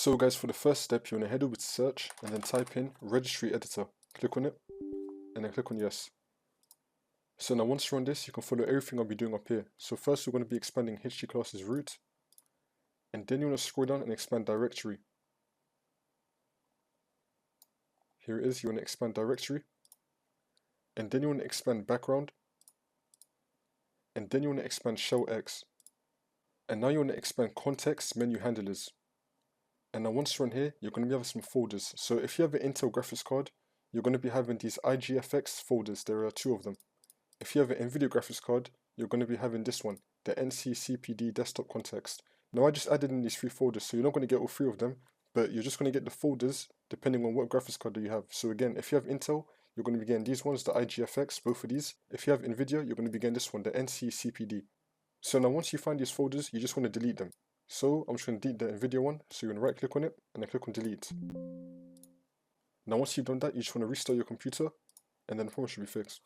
So guys, for the first step, you want to head over to search and then type in registry editor. Click on it and then click on yes. So now once you're on this, you can follow everything I'll be doing up here. So first we're going to be expanding HG classes root, and then you want to scroll down and expand directory. Here it is, you want to expand directory, and then you want to expand background, and then you want to expand shell X. And now you want to expand context menu handlers. And now once you're on here, you're going to be having some folders. So if you have an Intel graphics card, you're going to be having these IGFX folders. There are 2 of them. If you have an NVIDIA graphics card, you're going to be having this one, the NCCPD desktop context. Now I just added in these 3 folders, so you're not going to get all 3 of them, but you're just going to get the folders depending on what graphics card you have. So again, if you have Intel, you're going to be getting these ones, the IGFX, both of these. If you have NVIDIA, you're going to be getting this one, the NCCPD. So now once you find these folders, you just want to delete them. So I'm just going to delete the NVIDIA one, so you're going to right click on it and then click on delete. Now once you've done that, you just want to restart your computer and then the problem should be fixed.